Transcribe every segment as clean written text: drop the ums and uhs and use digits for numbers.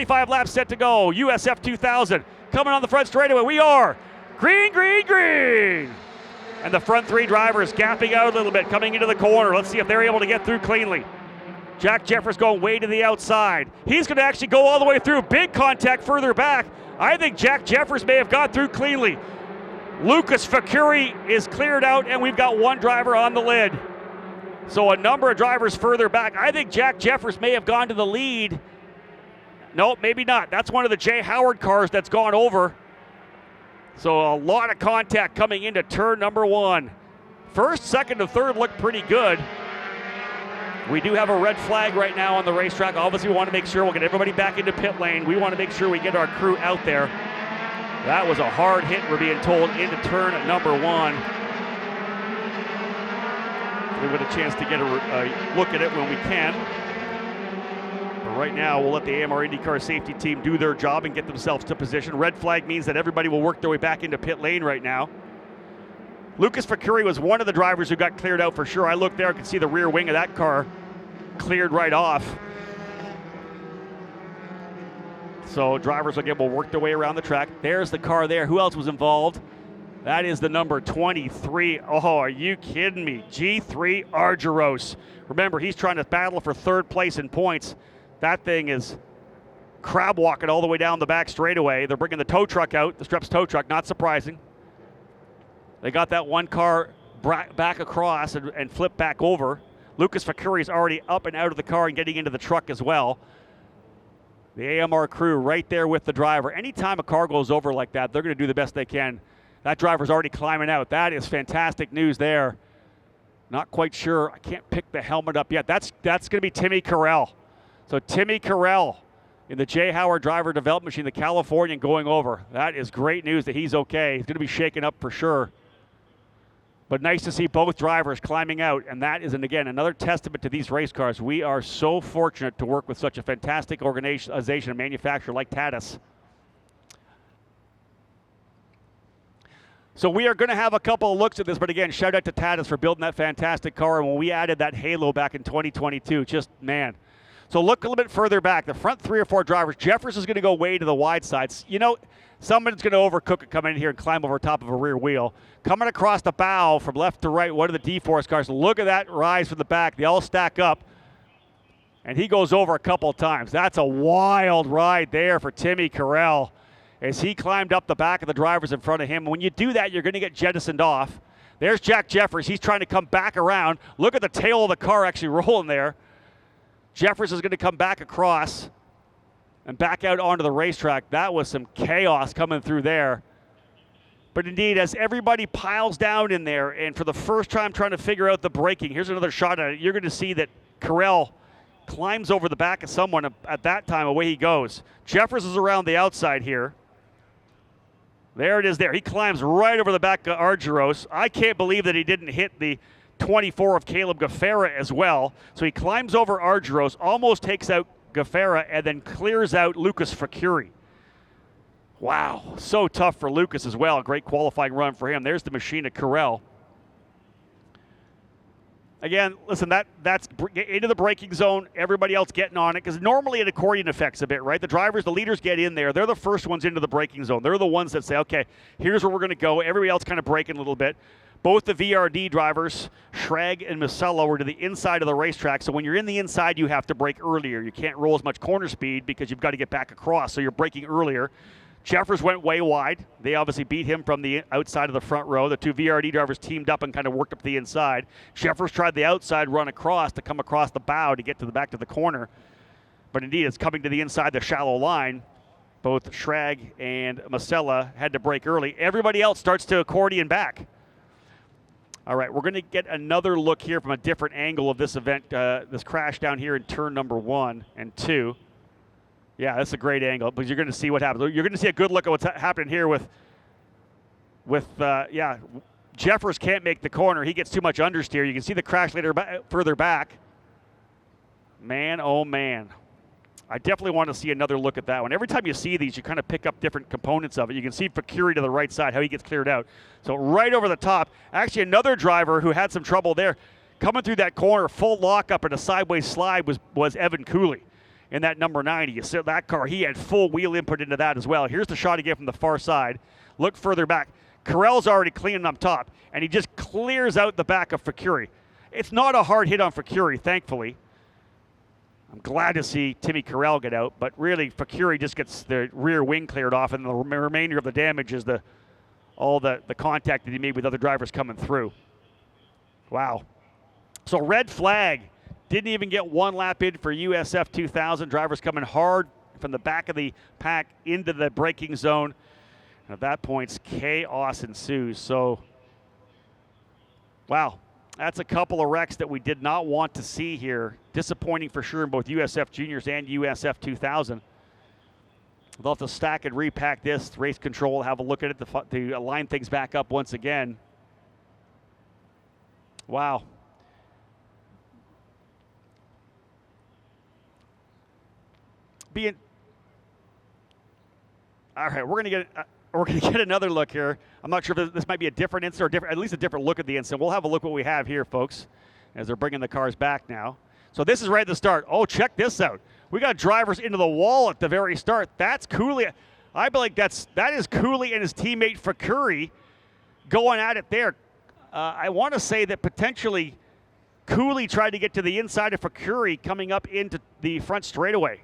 25 laps set to go. USF2000 coming on the front straightaway. We are green, green, green. And the front three drivers gapping out a little bit, coming into the corner. Let's see if they're able to get through cleanly. Jack Jeffers going way to the outside. He's going to actually go all the way through. Big contact further back. I think Jack Jeffers may have got through cleanly. Lucas Facuri is cleared out, and we've got one driver on the lid. So a number of drivers further back. I think Jack Jeffers may have gone to the lead. No, maybe not. That's one of the Jay Howard cars that's gone over. So a lot of contact coming into turn number one. First, second, and third look pretty good. We do have a red flag right now on the racetrack. Obviously, we want to make sure we'll get everybody back into pit lane. We want to make sure we get our crew out there. That was a hard hit, we're being told, into turn number one. We get a chance to get a look at it when we can. But right now, we'll let the AMR IndyCar safety team do their job and get themselves to position. Red flag means that everybody will work their way back into pit lane right now. Lucas Facuri was one of the drivers who got cleared out for sure. I looked there, I could see the rear wing of that car cleared right off. So drivers again will work their way around the track. There's the car there. Who else was involved? That is the number 23. Oh, are you kidding me? G3 Argyros. Remember, he's trying to battle for third place in points. That thing is crab walking all the way down the back straightaway. They're bringing the tow truck out, the Streps tow truck, not surprising. They got that one car back across and flipped back over. Lucas Facuri is already up and out of the car and getting into the truck as well. The AMR crew right there with the driver. Anytime a car goes over like that, they're going to do the best they can. That driver's already climbing out. That is fantastic news there. Not quite sure. I can't pick the helmet up yet. That's going to be Timmy Carell. So Timmy Carell in the Jay Howard driver development machine, the Californian, going over. That is great news that he's okay. He's going to be shaken up for sure. But nice to see both drivers climbing out, and that is, and again, another testament to these race cars. We are so fortunate to work with such a fantastic organization and manufacturer like Tatis. So we are going to have a couple of looks at this, but again, shout out to Tatis for building that fantastic car, and when we added that halo back in 2022, just, man. So look a little bit further back. The front three or four drivers, Jeffers is going to go way to the wide sides. You know, someone's going to overcook it coming in here and climb over top of a rear wheel. Coming across the bow from left to right, one of the D-Force cars. Look at that rise from the back. They all stack up. And he goes over a couple times. That's a wild ride there for Timmy Carell as he climbed up the back of the drivers in front of him. When you do that, you're going to get jettisoned off. There's Jack Jeffers. He's trying to come back around. Look at the tail of the car actually rolling there. Jeffers is going to come back across and back out onto the racetrack. That was some chaos coming through there. But indeed, as everybody piles down in there, and for the first time trying to figure out the braking, here's another shot at it. You're going to see that Carell climbs over the back of someone. At that time, away he goes. Jeffers is around the outside here. There it is there. He climbs right over the back of Argyros. I can't believe that he didn't hit the 24 of Caleb Gaffera as well. So he climbs over Argyros, almost takes out Gaffera, and then clears out Lucas Facuri. Wow, so tough for Lucas as well. Great qualifying run for him. There's the machine of Carell. Again, listen, that's into the braking zone. Everybody else getting on it, because normally it accordion affects a bit, right? The drivers, the leaders get in there. They're the first ones into the braking zone. They're the ones that say, okay, here's where we're going to go. Everybody else kind of braking a little bit. Both the VRD drivers, Schrag and Masello, were to the inside of the racetrack. So when you're in the inside, you have to brake earlier. You can't roll as much corner speed because you've got to get back across. So you're braking earlier. Jeffers went way wide. They obviously beat him from the outside of the front row. The two VRD drivers teamed up and kind of worked up to the inside. Jeffers tried the outside run across to come across the bow to get to the back to the corner. But indeed, it's coming to the inside the shallow line. Both Schrag and Masella had to brake early. Everybody else starts to accordion back. All right, we're going to get another look here from a different angle of this event, this crash down here in turn number 1 and 2. Yeah, that's a great angle, because you're going to see what happens. You're going to see a good look at what's happening here with Jeffers can't make the corner. He gets too much understeer. You can see the crash later further back. Man, oh man. I definitely want to see another look at that one. Every time you see these, you kind of pick up different components of it. You can see Facuri to the right side, how he gets cleared out. So right over the top, actually another driver who had some trouble there, coming through that corner, full lockup and a sideways slide was Evan Cooley. in that number 90. You see that car, he had full wheel input into that as well. Here's the shot again from the far side. Look further back. Carell's already cleaning up top, and he just clears out the back of Facuri. It's not a hard hit on Facuri, thankfully. I'm glad to see Timmy Carell get out, but really Facuri just gets the rear wing cleared off, and the remainder of the damage is all the contact that he made with other drivers coming through. Wow. So red flag. Didn't even get one lap in for USF2000. Drivers coming hard from the back of the pack into the braking zone. And at that point, chaos ensues. So, wow. That's a couple of wrecks that we did not want to see here. Disappointing for sure in both USF Juniors and USF2000. They'll have to stack and repack this. Race control, have a look at it to line things back up once again. Wow. All right, we're gonna get another look here. I'm not sure if this might be a different incident or at least a different look at the incident. We'll have a look what we have here, folks, as they're bringing the cars back now. So this is right at the start. Oh, check this out. We got drivers into the wall at the very start. That's Cooley. I believe that is Cooley and his teammate Facuri going at it there. I want to say that potentially Cooley tried to get to the inside of Facuri coming up into the front straightaway.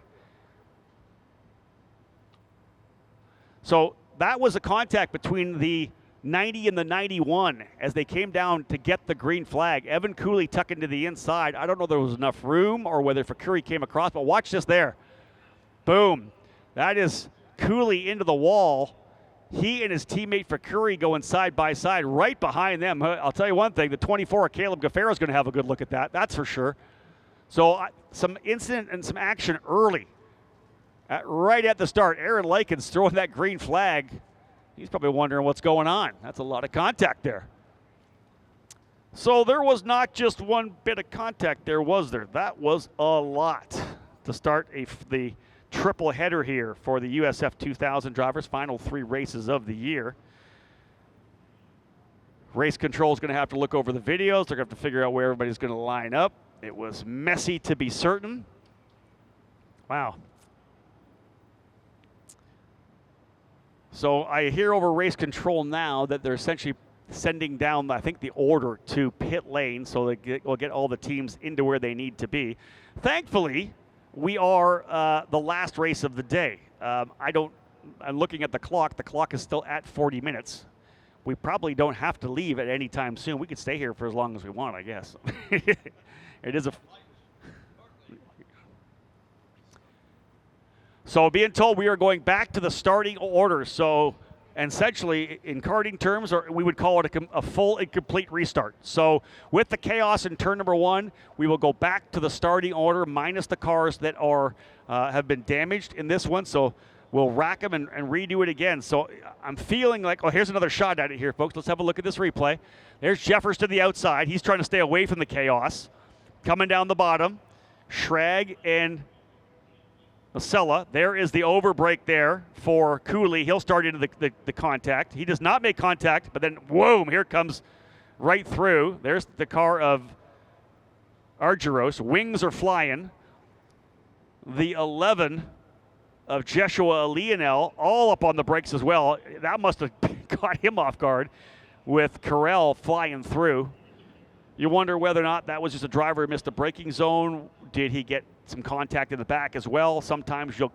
So that was a contact between the 90 and the 91 as they came down to get the green flag. Evan Cooley tucking to the inside. I don't know if there was enough room or whether Facuri came across, but watch this there. Boom. That is Cooley into the wall. He and his teammate Facuri going side by side right behind them. I'll tell you one thing, the 24 of Caleb Gaffaro is going to have a good look at that. That's for sure. So some incident and some action early. Right at the start, Aaron Likens throwing that green flag. He's probably wondering what's going on. That's a lot of contact there. So there was not just one bit of contact there, was there? That was a lot to start the triple header here for the USF2000 drivers, final 3 races of the year. Race control is going to have to look over the videos. They're going to have to figure out where everybody's going to line up. It was messy to be certain. Wow. So I hear over race control now that they're essentially sending down, I think, the order to pit lane so we'll get all the teams into where they need to be. Thankfully, we are the last race of the day. I'm looking at the clock. The clock is still at 40 minutes. We probably don't have to leave at any time soon. We could stay here for as long as we want, I guess. It is a... So being told we are going back to the starting order. So essentially, in karting terms, we would call it a full and complete restart. So with the chaos in turn number 1, we will go back to the starting order minus the cars that have been damaged in this one. So we'll rack them and redo it again. So I'm feeling like, oh, here's another shot at it here, folks. Let's have a look at this replay. There's Jeffers to the outside. He's trying to stay away from the chaos. Coming down the bottom, Schrag and Masella. There is the overbreak there for Cooley. He'll start into the contact. He does not make contact, but then, whoa, here it comes right through. There's the car of Argyros. Wings are flying. The 11 of Jeshua Leonel all up on the brakes as well. That must have caught him off guard with Carell flying through. You wonder whether or not that was just a driver who missed the braking zone. Did he get some contact in the back as well? Sometimes you'll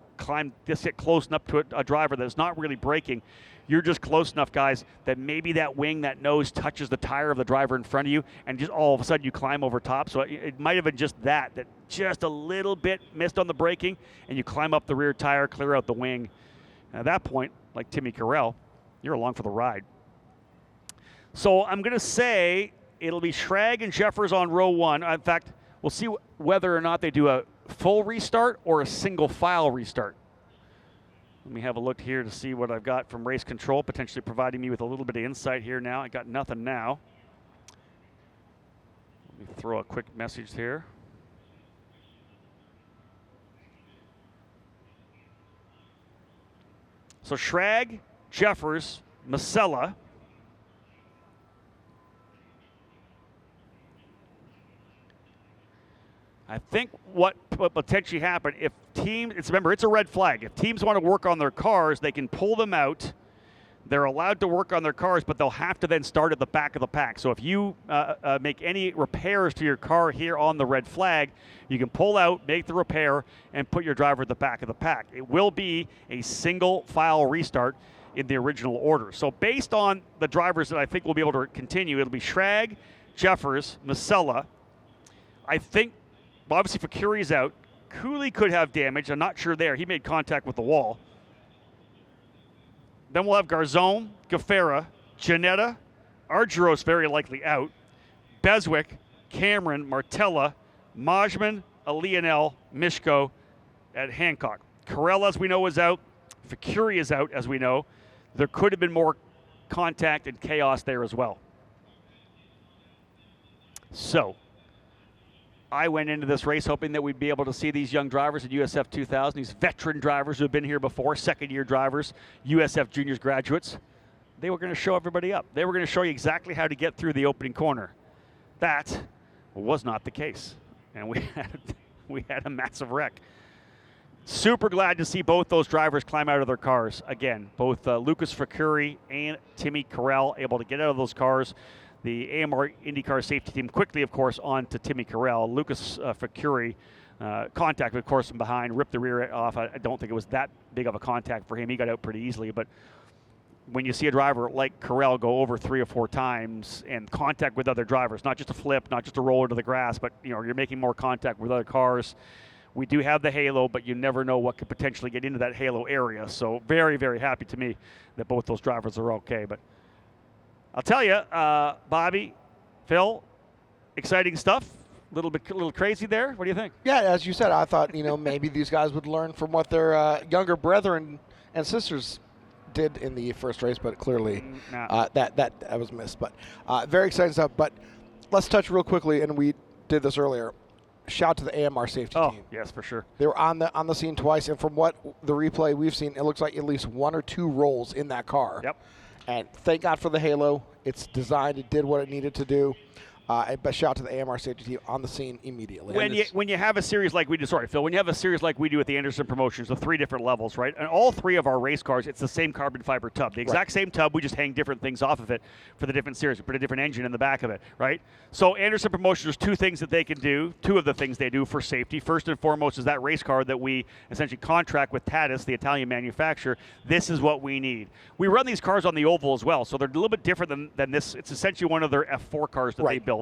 just get close enough to a driver that's not really braking. You're just close enough, guys, that maybe that wing, that nose touches the tire of the driver in front of you, and just all of a sudden you climb over top. So it might have been just that just a little bit missed on the braking, and you climb up the rear tire, clear out the wing. And at that point, like Timmy Carell, you're along for the ride. So I'm going to say it'll be Schrag and Jeffers on row 1. In fact, we'll see whether or not they do a full restart or a single file restart. Let me have a look here to see what I've got from race control, potentially providing me with a little bit of insight here now. I got nothing now. Let me throw a quick message here. So Schrag, Jeffers, Masella. I think what potentially happen if teams, remember, it's a red flag. If teams want to work on their cars, they can pull them out. They're allowed to work on their cars, but they'll have to then start at the back of the pack. So if you make any repairs to your car here on the red flag, you can pull out, make the repair, and put your driver at the back of the pack. It will be a single file restart in the original order. So based on the drivers that I think will be able to continue, it'll be Schrag, Jeffers, Masella. I think, obviously, Facuri's out. Cooley could have damage. I'm not sure there. He made contact with the wall. Then we'll have Garzone, Gaffera, Janetta, Argyros very likely out, Beswick, Cameron, Martella, Majman, Lionel, Mishko at Hancock. Carell, as we know, is out. Facuri is out, as we know. There could have been more contact and chaos there as well. So I went into this race hoping that we'd be able to see these young drivers at USF2000, these veteran drivers who have been here before, second-year drivers, USF Juniors graduates. They were going to show everybody up. They were going to show you exactly how to get through the opening corner. That was not the case, and we had a massive wreck. Super glad to see both those drivers climb out of their cars. Again, both Lucas Facuri and Timmy Carell able to get out of those cars. The AMR IndyCar safety team quickly, of course, on to Timmy Carell. Lucas Facuri, contact, of course, from behind, ripped the rear off. I don't think it was that big of a contact for him. He got out pretty easily. But when you see a driver like Carell go over 3 or 4 times and contact with other drivers, not just a flip, not just a roll into the grass, but you're making more contact with other cars. We do have the halo, but you never know what could potentially get into that halo area. So very, very happy to me that both those drivers are okay. But I'll tell you, Bobby, Phil, exciting stuff. A little crazy there. What do you think? Yeah, as you said, I thought maybe these guys would learn from what their younger brethren and sisters did in the first race, but clearly that was missed. But very exciting stuff. But let's touch real quickly, and we did this earlier. Shout to the AMR safety team. Oh, yes, for sure. They were on the scene twice, and from what the replay we've seen, it looks like at least 1 or 2 rolls in that car. Yep. And thank God for the halo. It's designed. It did what it needed to do. But shout out to the AMR safety team on the scene immediately. When you have a series like we do, sorry, Phil, when you have a series like we do at the Anderson Promotions, the 3 different levels, right? And all 3 of our race cars, it's the same carbon fiber tub. The exact same tub, we just hang different things off of it for the different series. We put a different engine in the back of it, right? So Anderson Promotions, there's 2 things that they can do, 2 of the things they do for safety. First and foremost is that race car that we essentially contract with Tatis, the Italian manufacturer. This is what we need. We run these cars on the oval as well, so they're a little bit different than this. It's essentially one of their F4 cars that they build.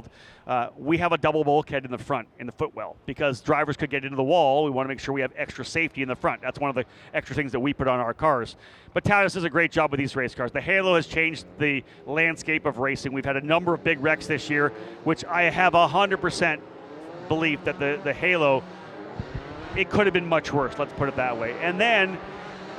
We have a double bulkhead in the front, in the footwell, because drivers could get into the wall. We want to make sure we have extra safety in the front. That's one of the extra things that we put on our cars. But Tatis does a great job with these race cars. The halo has changed the landscape of racing. We've had a number of big wrecks this year, which I have 100% belief that the halo, it could have been much worse, let's put it that way. And then,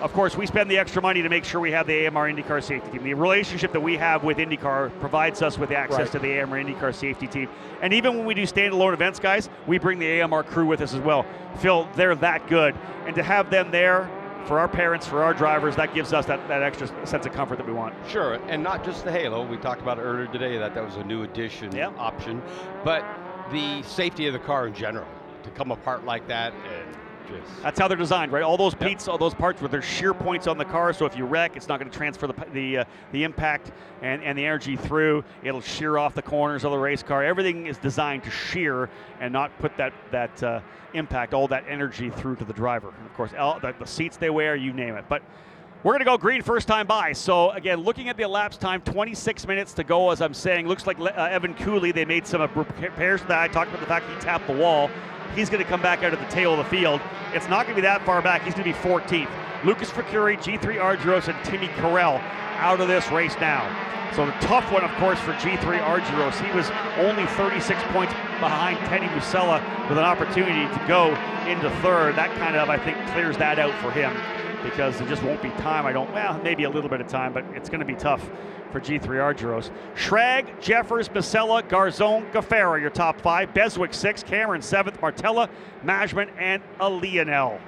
of course, we spend the extra money to make sure we have the AMR IndyCar safety team. The relationship that we have with IndyCar provides us with access to the AMR IndyCar safety team. And even when we do standalone events, guys, we bring the AMR crew with us as well. Phil, they're that good. And to have them there for our parents, for our drivers, that gives us that extra sense of comfort that we want. Sure, and not just the halo. We talked about it earlier today that was a new addition option. But the safety of the car in general, to come apart like that and that's how they're designed, right? All those beats, all those parts where there's shear points on the car, so if you wreck, it's not going to transfer the impact and the energy through. It'll shear off the corners of the race car. Everything is designed to shear and not put that impact, all that energy through to the driver. And of course, the seats they wear, you name it. But we're going to go green first time by. So again, looking at the elapsed time, 26 minutes to go, as I'm saying. Looks like Evan Cooley, they made some repairs to that. I talked about the fact he tapped the wall. He's going to come back out at the tail of the field. It's not going to be that far back. He's going to be 14th. Lucas Facuri, G3 Argyros, and Timmy Carell out of this race now. So the tough one, of course, for G3 Argyros. He was only 36 points behind Teddy Musella with an opportunity to go into 3rd. That kind of, I think, clears that out for him because there just won't be time. Maybe a little bit of time, but it's going to be tough for G3 Argyros. Schrag, Jeffers, Masella, Garzone, Gaffera, your top 5. Beswick 6th, Cameron 7th, Martella, Majman, and Lionel.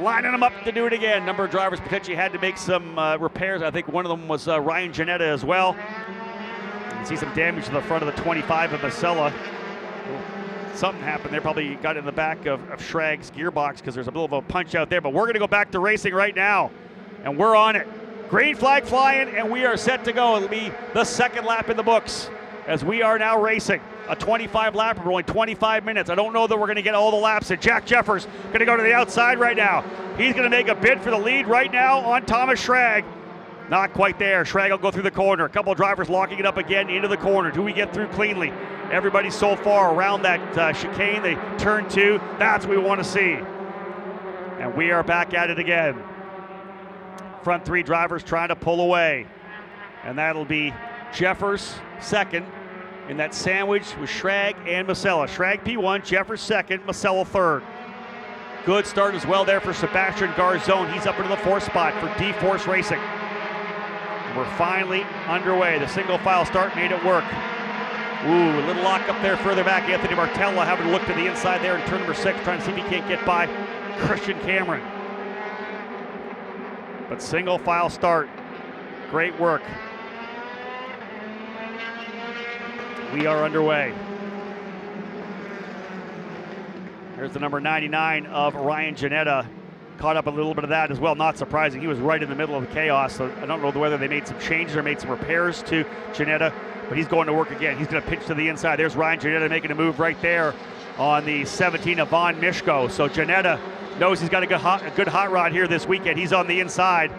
Lining them up to do it again. Number of drivers potentially had to make some repairs. I think one of them was Ryan Janetta as well. You can see some damage to the front of the 25 of Masella. something happened there. Probably got in the back of Schrag's gearbox because there's a little of a punch out there. But we're going to go back to racing right now, and we're on it. Green flag flying, and we are set to go. It'll be the second lap in the books as we are now racing. A 25 lapper, we're only 25 minutes. I don't know that we're going to get all the laps in. Jack Jeffers going to go to the outside right now. He's going to make a bid for the lead right now on Thomas Schrag. Not quite there. Schrag will go through the corner. A couple of drivers locking it up again into the corner. Do we get through cleanly? Everybody so far around that chicane. They turn 2. That's what we want to see. And we are back at it again. Front 3 drivers trying to pull away. And that'll be Jeffers second in that sandwich with Schrag and Masella. Schrag P1, Jeffers second, Masella third. Good start as well there for Sebastian Garzone. He's up into the 4th spot for D-Force Racing. We're finally underway. The single file start made it work. Ooh, a little lock up there further back. Anthony Martella having to look to the inside there in turn number 6, trying to see if he can't get by Christian Cameron. But single file start. Great work. We are underway. There's the number 99 of Ryan Janetta. Caught up a little bit of that as well. Not surprising. He was right in the middle of the chaos. So I don't know whether they made some changes or made some repairs to Janetta, but he's going to work again. He's going to pitch to the inside. There's Ryan Janetta making a move right there on the 17 of Von Mishko. So Janetta knows he's got a good hot rod here this weekend. He's on the inside.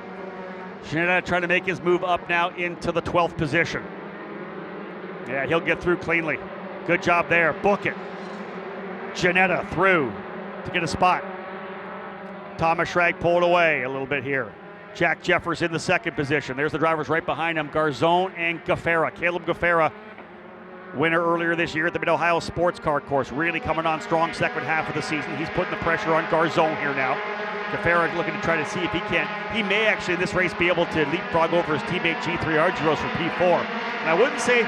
Janetta trying to make his move up now into the 12th position. Yeah, he'll get through cleanly. Good job there. Book it. Janetta through to get a spot. Thomas Schrag pulled away a little bit here. Jack Jeffers in the 2nd position. There's the drivers right behind him, Garzone and Gaffera. Caleb Gaffera, winner earlier this year at the Mid-Ohio Sports Car Course. Really coming on strong second half of the season. He's putting the pressure on Garzone here now. Gaffera looking to try to see if he can. He may actually in this race be able to leapfrog over his teammate G3 Argyros for P4. And I wouldn't say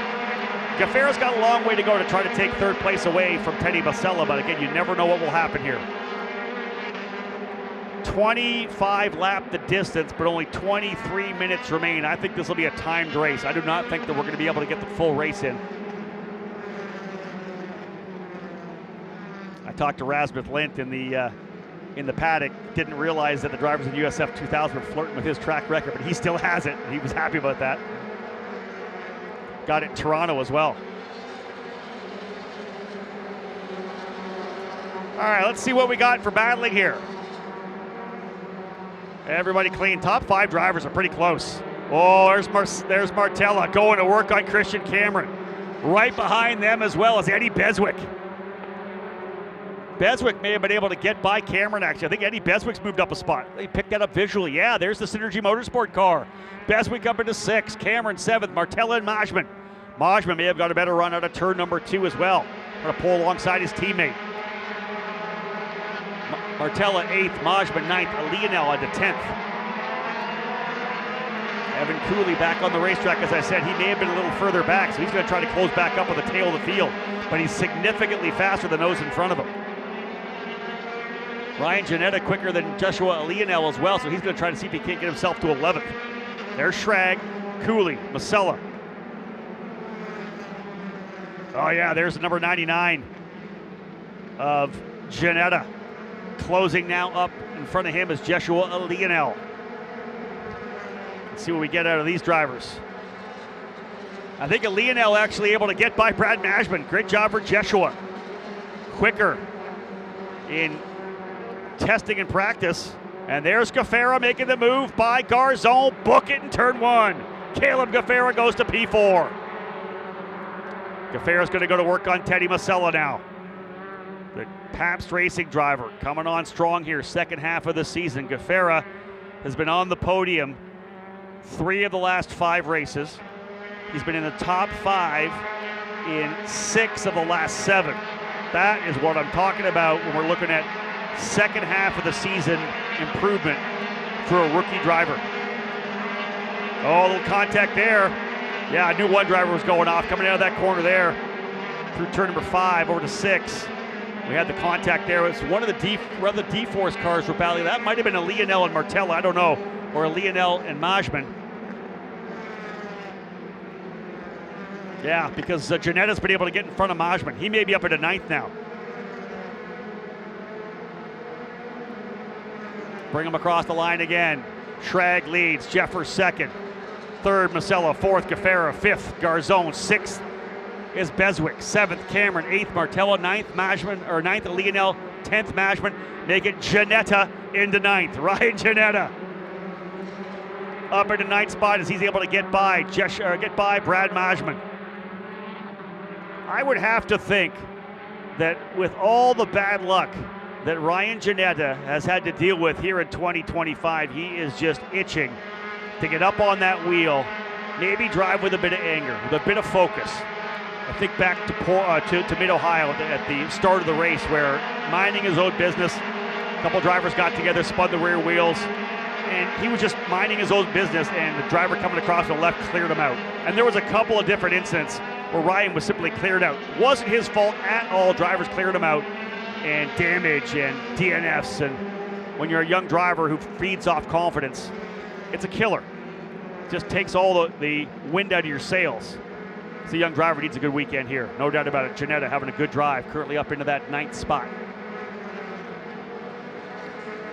Gaffera's got a long way to go to try to take 3rd place away from Teddy Masella, but again, you never know what will happen here. 25 lap the distance, but only 23 minutes remain. I think this will be a timed race. I do not think that we're going to be able to get the full race in. I talked to Rasmus Lint in the paddock. Didn't realize that the drivers in USF2000 were flirting with his track record, but he still has it. He was happy about that. Got it in Toronto as well. All right, let's see what we got for battling here. Everybody clean. Top 5 drivers are pretty close. Oh, there's Martella going to work on Christian Cameron. Right behind them as well as Eddie Beswick. Beswick may have been able to get by Cameron, actually. I think Eddie Beswick's moved up a spot. They picked that up visually. Yeah, there's the Synergy Motorsport car. Beswick up into 6th. Cameron 7th. Martella and Majman. Majman may have got a better run out of turn number 2 as well. Going to pull alongside his teammate. Martella 8th, Majman 9th, Lionel into 10th. Evan Cooley back on the racetrack, as I said. He may have been a little further back, so he's going to try to close back up with the tail of the field. But he's significantly faster than those in front of him. Ryan Janetta quicker than Joshua Lionel as well, so he's going to try to see if he can't get himself to 11th. There's Schrag, Cooley, Masella. Oh yeah, there's the number 99 of Janetta. Closing now up in front of him is Joshua Lionel. Let's see what we get out of these drivers. I think Lionel actually able to get by Brad Majman. Great job for Joshua. Quicker in testing and practice. And there's Gaffera making the move by Garzone. Book it in turn 1. Caleb Gaffera goes to P4. Gaffera's going to go to work on Teddy Masella now. The Pabst Racing driver coming on strong here, second half of the season. Gaffera has been on the podium 3 of the last 5 races. He's been in the top 5 in 6 of the last 7. That is what I'm talking about when we're looking at second half of the season improvement for a rookie driver. Oh, a little contact there. Yeah, I knew one driver was going off coming out of that corner there through turn number 5 over to 6. We had the contact there. It was one of the D-Force cars were battling. That might have been a Lionel and Martella, I don't know, or a Lionel and Majman. Yeah, because Janetta's been able to get in front of Majman. He may be up into 9th now. Bring him across the line again. Schrag leads. Jeffers second. Third, Masella. Fourth, Gaffera. Fifth, Garzone. Sixth is Beswick. Seventh, Cameron. Eighth, Martella. Ninth, Lionel. 10th, Mashman. Make it Janetta into ninth. Ryan Janetta up into ninth spot as he's able to get by Brad Mashman. I would have to think that with all the bad luck that Ryan Janetta has had to deal with here in 2025, he is just itching to get up on that wheel, maybe drive with a bit of anger, with a bit of focus. I think back to Mid-Ohio at the start of the race where minding his own business, a couple drivers got together, spun the rear wheels, and he was just minding his own business, and the driver coming across the left cleared him out. And there was a couple of different incidents where Ryan was simply cleared out. It wasn't his fault at all. Drivers cleared him out, and damage and DNFs. And when you're a young driver who feeds off confidence, it's a killer. It just takes all the wind out of your sails. So a young driver needs a good weekend here. No doubt about it. Janetta having a good drive, currently up into that ninth spot.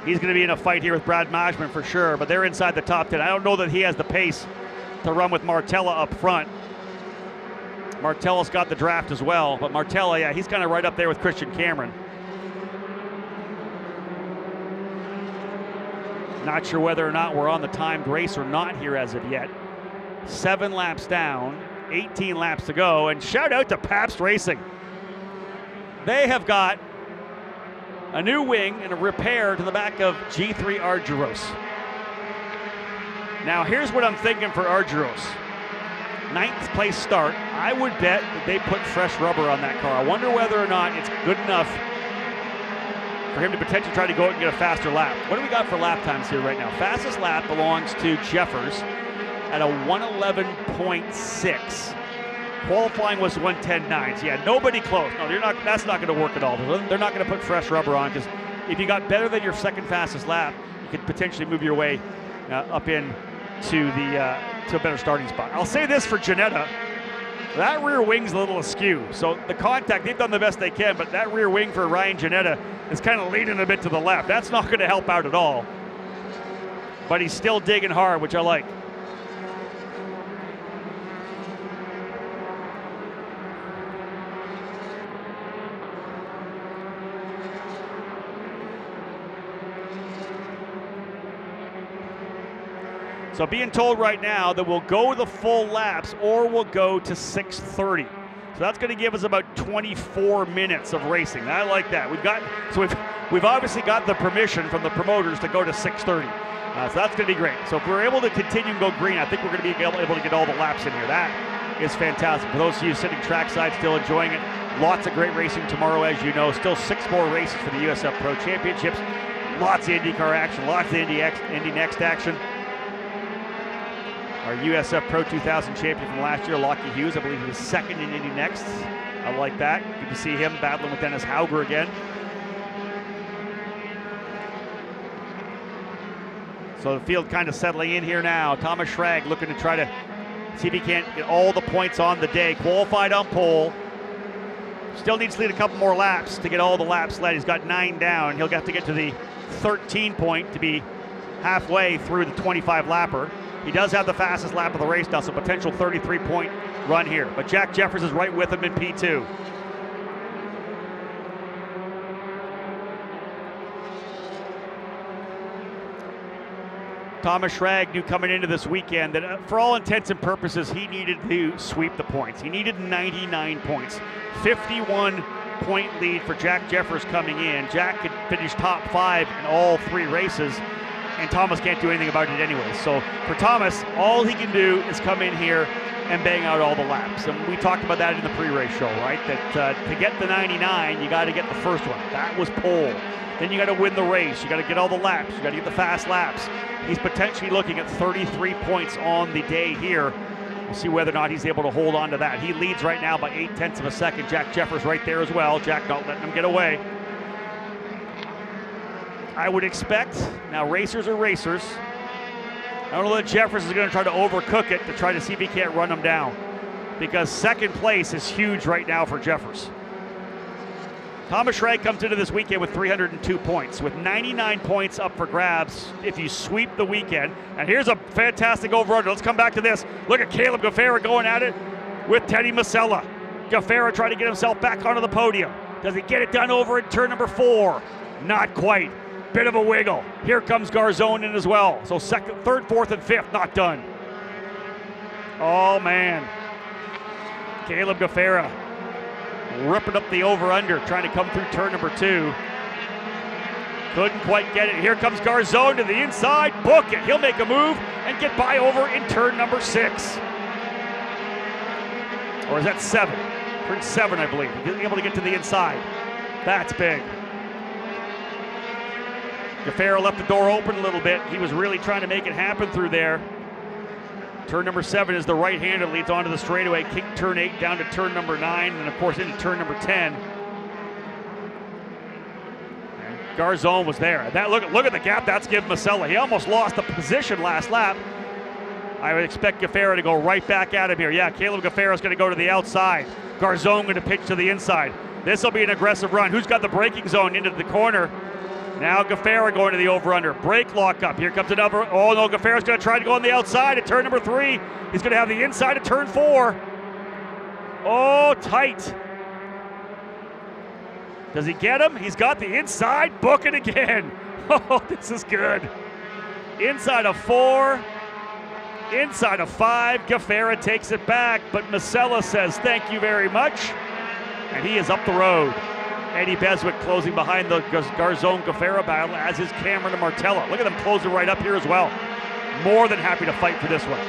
He's going to be in a fight here with Brad Mashman for sure, but they're inside the top 10. I don't know that he has the pace to run with Martella up front. Martella's got the draft as well, but Martella, yeah, he's kind of right up there with Christian Cameron. Not sure whether or not we're on the timed race or not here as of yet. 7 laps down, 18 laps to go, and shout out to Pabst Racing. They have got a new wing and a repair to the back of G3 Argyros. Now here's what I'm thinking for Argyros. 9th place start. I would bet that they put fresh rubber on that car. I wonder whether or not it's good enough for him to potentially try to go out and get a faster lap. What do we got for lap times here right now? Fastest lap belongs to Jeffers at a 111.6. Qualifying was 110.9. So yeah, nobody close. No, that's not going to work at all. They're not going to put fresh rubber on, because if you got better than your second fastest lap, you could potentially move your way up in to a better starting spot. I'll say this for Janetta. That rear wing's a little askew. So the contact, they've done the best they can, but that rear wing for Ryan Janetta is kind of leaning a bit to the left. That's not going to help out at all. But he's still digging hard, which I like. So being told right now that we'll go the full laps or we'll go to 6:30. So that's going to give us about 24 minutes of racing. I like that. We've obviously got the permission from the promoters to go to 6:30. So that's going to be great. So if we're able to continue and go green, I think we're going to be able to get all the laps in here. That is fantastic. For those of you sitting trackside still enjoying it, lots of great racing tomorrow, as you know. Still 6 more races for the USF Pro Championships. Lots of IndyCar action, lots of Indy Next action. Our USF Pro 2000 champion from last year, Lockie Hughes, I believe he was second in Indy Next. I like that. Good to see him battling with Dennis Hauger again. So the field kind of settling in here now. Thomas Schrag looking to try to see if he can't get all the points on the day. Qualified on pole. Still needs to lead a couple more laps to get all the laps led. He's got 9 down. He'll have to get to the 13 point to be halfway through the 25 lapper. He does have the fastest lap of the race now, so potential 33-point run here. But Jack Jeffers is right with him in P2. Thomas Schrag knew coming into this weekend that for all intents and purposes, he needed to sweep the points. He needed 99 points. 51-point lead for Jack Jeffers coming in. Jack could finish top 5 in all 3 races, and Thomas can't do anything about it anyway. So for Thomas, all he can do is come in here and bang out all the laps. And we talked about that in the pre-race show, right? That to get the 99, you got to get the first one. That was pole. Then you got to win the race. You got to get all the laps. You got to get the fast laps. He's potentially looking at 33 points on the day here. We'll see whether or not he's able to hold on to that. He leads right now by 0.8 of a second. Jack Jeffers right there as well. Jack not letting him get away. I would expect, now racers are racers. I don't know that Jeffers is going to try to overcook it to try to see if he can't run him down, because second place is huge right now for Jeffers. Thomas Schrag comes into this weekend with 302 points, with 99 points up for grabs if you sweep the weekend. And here's a fantastic over-under. Let's come back to this. Look at Caleb Gaffera going at it with Teddy Masella. Gaffera trying to get himself back onto the podium. Does he get it done over in turn number 4? Not quite. Bit of a wiggle. Here comes Garzone in as well. So second, third, fourth, and fifth not done. Oh, man. Caleb Gaffera ripping up the over-under, trying to come through turn number 2. Couldn't quite get it. Here comes Garzone to the inside. Book it. He'll make a move and get by over in turn number 6. Or is that 7? Turn 7, I believe. He's able to get to the inside. That's big. Gaffera left the door open a little bit. He was really trying to make it happen through there. Turn number 7 is the right-hander, leads onto the straightaway. Kick turn 8 down to turn number 9, and of course into turn number 10. And Garzone was there. That look at the gap that's given Masella. He almost lost the position last lap. I would expect Gaffera to go right back at him here. Yeah, Caleb Gaffera is going to go to the outside. Garzone going to pitch to the inside. This will be an aggressive run. Who's got the braking zone into the corner? Now Gaffera going to the over-under. Brake lock up. Here comes another. Oh no, Gaffera's going to try to go on the outside at turn number 3. He's going to have the inside at turn 4. Oh, tight. Does he get him? He's got the inside. Book it again. Oh, this is good. Inside of 4. Inside of 5. Gaffera takes it back, but Masella says thank you very much. And he is up the road. Eddie Beswick closing behind the Garzone-Gaffera battle, as is Cameron and Martella. Look at them closing right up here as well. More than happy to fight for this one.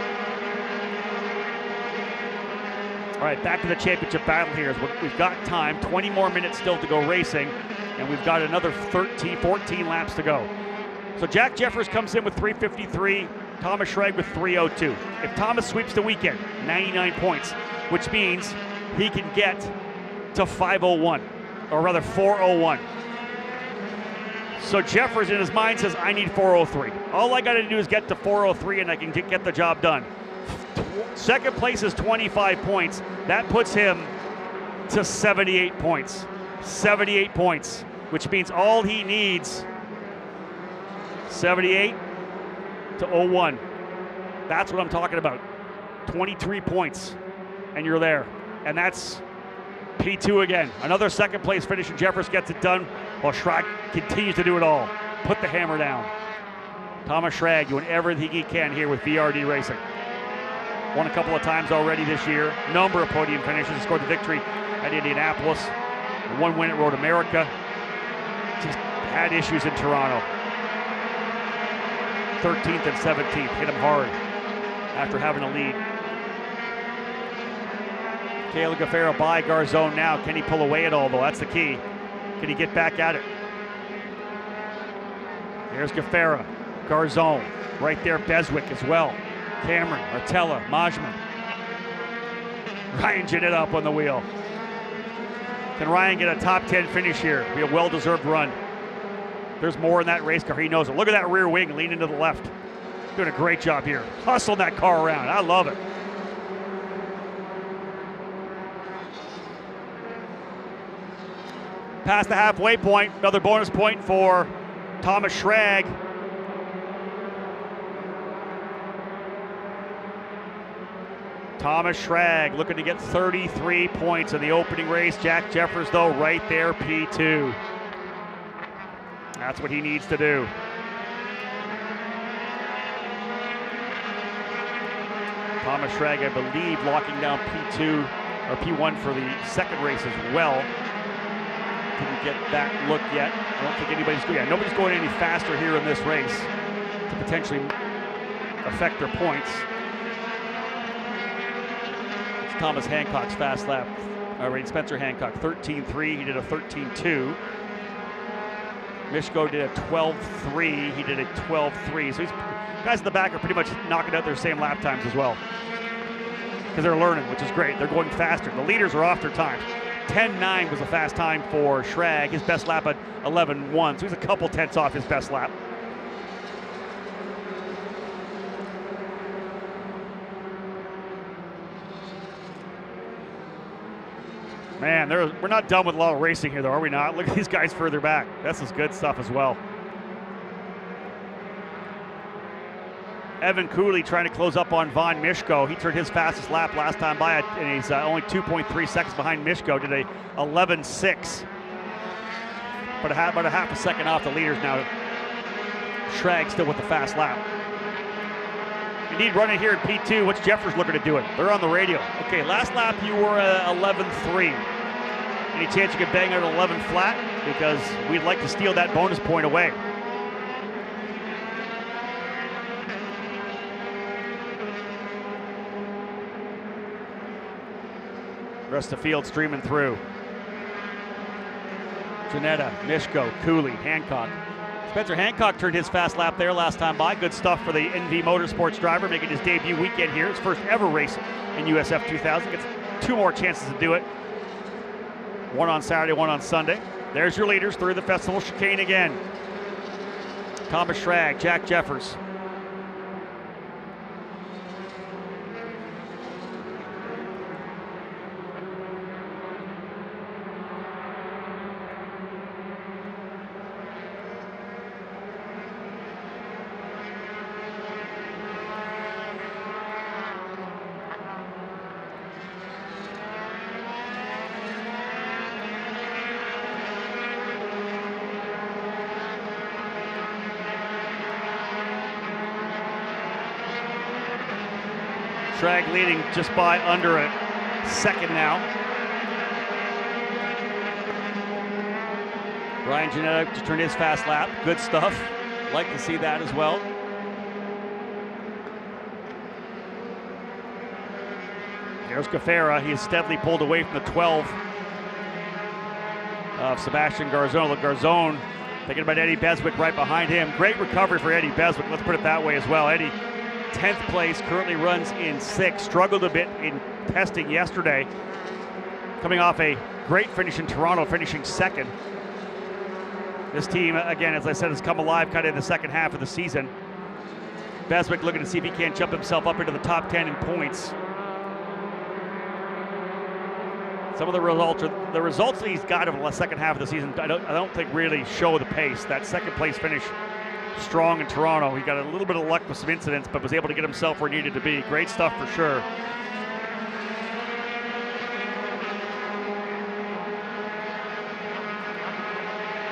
All right, back to the championship battle here. We've got time, 20 more minutes still to go racing, and we've got another 14 laps to go. So Jack Jeffers comes in with 353, Thomas Schrag with 302. If Thomas sweeps the weekend, 99 points, which means he can get to 501. Or rather 401. So Jeffers in his mind says, I need 403. All I got to do is get to 403 and I can get the job done. Second place is 25 points. That puts him to 78 points. 78 points, which means all he needs, 78 to 01. That's what I'm talking about. 23 points, and you're there. And that's P2 again. Another second place finish, and Jeffers gets it done while Schrag continues to do it all. Put the hammer down. Thomas Schrag doing everything he can here with VRD Racing. Won a couple of times already this year. Number of podium finishes. He scored the victory at Indianapolis. One win at Road America. Just had issues in Toronto. 13th and 17th. Hit him hard after having a lead. Caleb Gaffera by Garzone now. Can he pull away at all, though? That's the key. Can he get back at it? Here's Gaffera. Garzone. Right there, Beswick as well. Cameron, Martella, Majman. Ryan Jeanette up on the wheel. Can Ryan get a top 10 finish here? Be a well-deserved run. There's more in that race car. He knows it. Look at that rear wing leaning to the left. Doing a great job here. Hustling that car around. I love it. Past the halfway point, another bonus point for Thomas Schrag. Thomas Schrag looking to get 33 points in the opening race. Jack Jeffers, though, right there, P2. That's what he needs to do. Thomas Schrag, I believe, locking down P2 or P1 for the second race as well. Didn't get that look yet. I don't think anybody's going. Yeah, nobody's going any faster here in this race to potentially affect their points. It's Thomas Hancock's fast lap. Spencer Hancock, 13.3. He did a 13.2. Mishko did a 12.3. He did a 12.3. So guys in the back are pretty much knocking out their same lap times as well, because they're learning, which is great. They're going faster. The leaders are off their times. 10.9 was a fast time for Schrag. His best lap at 11.1, so he's a couple tenths off his best lap. Man, we're not done with a lot of racing here, though, are we not? Look at these guys further back. This is good stuff as well. Evan Cooley trying to close up on Von Mishko. He turned his fastest lap last time by, and he's only 2.3 seconds behind Mishko. Did a 11.6. But about a half a second off the leaders now. Schrag still with the fast lap. Indeed, running here in P2. What's Jeffers looking to do it? They're on the radio. Okay, last lap you were 11.3. Any chance you could bang out 11 flat? Because we'd like to steal that bonus point away. Rest of the field streaming through. Janetta, Mishko, Cooley, Hancock. Spencer Hancock turned his fast lap there last time by. Good stuff for the NV Motorsports driver, making his debut weekend here. His first ever race in USF2000. Gets 2 more chances to do it. One on Saturday, one on Sunday. There's your leaders through the festival chicane again. Thomas Schrag, Jack Jeffers. Schrag leading just by under a second now. Ryan Janetta to turn his fast lap. Good stuff. Like to see that as well. There's Gafera. He's steadily pulled away from the 12 of Sebastian Garzon. Look, Garzon thinking about Eddie Beswick right behind him. Great recovery for Eddie Beswick. Let's put it that way as well. Eddie, 10th place, currently runs in 6th. Struggled a bit in testing yesterday. Coming off a great finish in Toronto, finishing 2nd. This team, again, as I said, has come alive kind of in the second half of the season. Beswick looking to see if he can't jump himself up into the top 10 in points. Some of the results that he's got over the second half of the season, I don't think really show the pace. That second place finish strong in Toronto. He got a little bit of luck with some incidents, but was able to get himself where he needed to be. Great stuff for sure.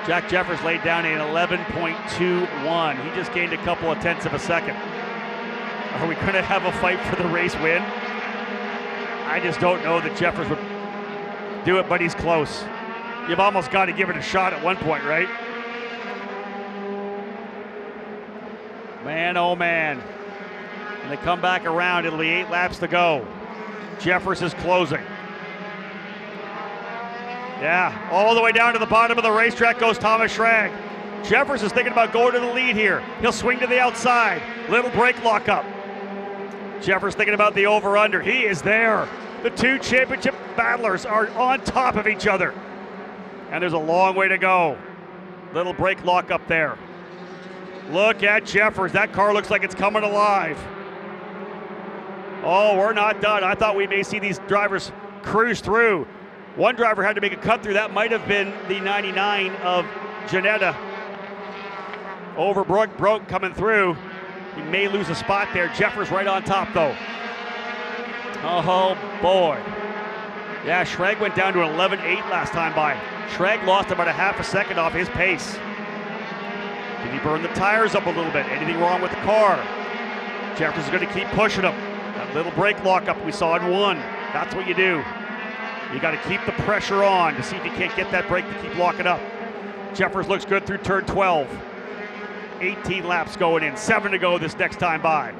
Jack Jeffers laid down an 11.21. He just gained a couple of tenths of a second. Are we going to have a fight for the race win? I just don't know that Jeffers would do it, but he's close. You've almost got to give it a shot at one point, right? Man, oh man. When they come back around, it'll be 8 laps to go. Jeffers is closing. Yeah, all the way down to the bottom of the racetrack goes Thomas Schrag. Jeffers is thinking about going to the lead here. He'll swing to the outside. Little brake lock up. Jeffers thinking about the over-under. He is there. The 2 championship battlers are on top of each other. And there's a long way to go. Little brake lock up there. Look at Jeffers. That car looks like it's coming alive. Oh, we're not done. I thought we may see these drivers cruise through. One driver had to make a cut through. That might have been the 99 of Janetta. Broke coming through. He may lose a spot there. Jeffers right on top, though. Oh, boy. Yeah, Schrag went down to an 11.8 last time by. Schrag lost about a half a second off his pace. Did he burn the tires up a little bit? Anything wrong with the car? Jeffers is going to keep pushing him. That little brake lockup we saw in 1. That's what you do. You got to keep the pressure on to see if you can't get that brake to keep locking up. Jeffers looks good through turn 12. 18 laps going in. 7 to go this next time by.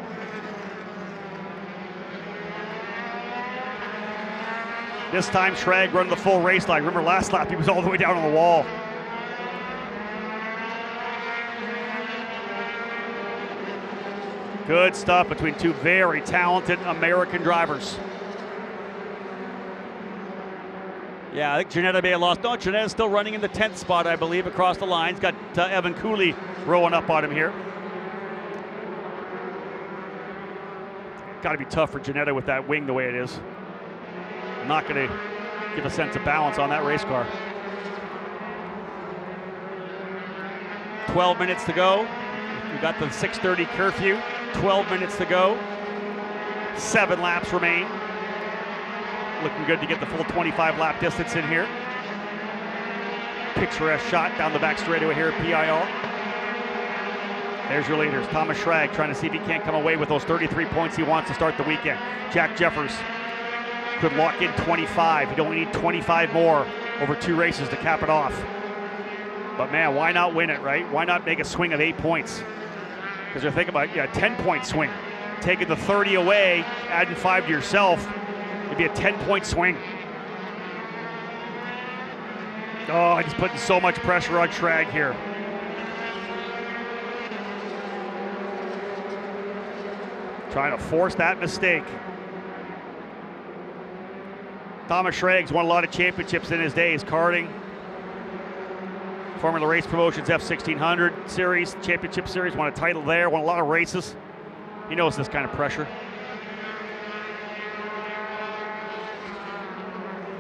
This time Schrag running the full race line. Remember last lap he was all the way down on the wall. Good stuff between 2 very talented American drivers. Yeah, I think Janetta may have lost. No, Janetta's still running in the 10th spot, I believe, across the lines. Got Evan Cooley rowing up on him here. Got to be tough for Janetta with that wing the way it is. Not going to give a sense of balance on that race car. 12 minutes to go. We got the 6:30 curfew. 12 minutes to go. 7 laps remain. Looking good to get the full 25 lap distance in here. Picturesque shot down the back straightaway here at PIR. There's your leaders. Thomas Schrag trying to see if he can't come away with those 33 points he wants to start the weekend. Jack Jeffers could lock in 25. He'd only need 25 more over 2 races to cap it off. But man, why not win it, right? Why not make a swing of 8 points? Because you're thinking about, 10-point swing. Taking the 30 away, adding 5 to yourself, it'd be a 10-point swing. Oh, he's putting so much pressure on Schrag here. Trying to force that mistake. Thomas Schrag's won a lot of championships in his days, karting. Formula Race Promotions F1600 Series, Championship Series, won a title there, won a lot of races. He knows this kind of pressure.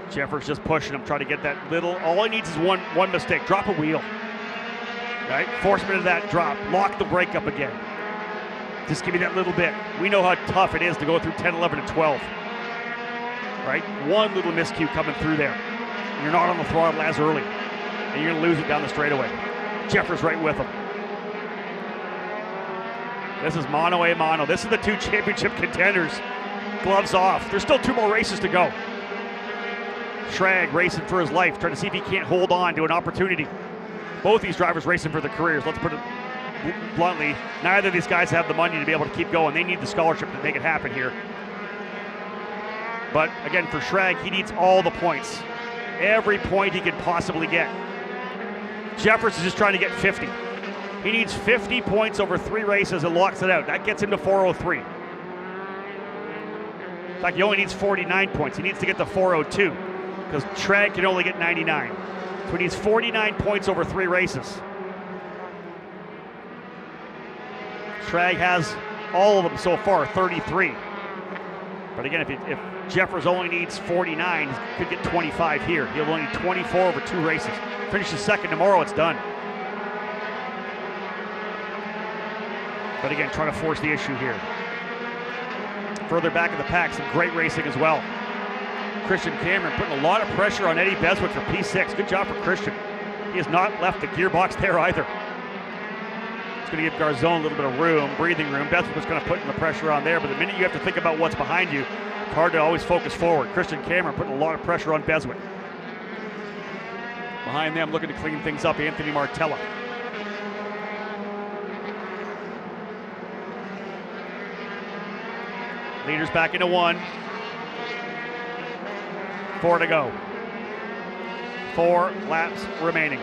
Jeffers just pushing him, trying to get that little, all he needs is one mistake, drop a wheel. Right, force him into that drop, lock the brake up again. Just give me that little bit. We know how tough it is to go through 10, 11, and 12. Right, one little miscue coming through there. You're not on the throttle as early, and you're gonna lose it down the straightaway. Jeffers right with him. This is mano a mano. This is the 2 championship contenders. Gloves off. There's still 2 more races to go. Schrag racing for his life, trying to see if he can't hold on to an opportunity. Both these drivers racing for their careers. Let's put it bluntly, neither of these guys have the money to be able to keep going. They need the scholarship to make it happen here. But again, for Schrag, he needs all the points. Every point he could possibly get. Jeffers is just trying to get 50. He needs 50 points over 3 races and locks it out. That gets him to 403. In fact, he only needs 49 points. He needs to get to 402 because Schrag can only get 99. So he needs 49 points over 3 races. Schrag has all of them so far, 33. But again, if Jeffers only needs 49, he could get 25 here. He'll only need 24 over 2 races. Finishes second tomorrow, it's done. But again, trying to force the issue here. Further back in the pack, some great racing as well. Christian Cameron putting a lot of pressure on Eddie Beswick for P6. Good job for Christian. He has not left the gearbox there either. It's going to give Garzone a little bit of room, breathing room. Beswick was going to put the pressure on there, but the minute you have to think about what's behind you, it's hard to always focus forward. Christian Cameron putting a lot of pressure on Beswick. Behind them, looking to clean things up, Anthony Martella. Leaders back into 1. 4 to go. 4 laps remaining.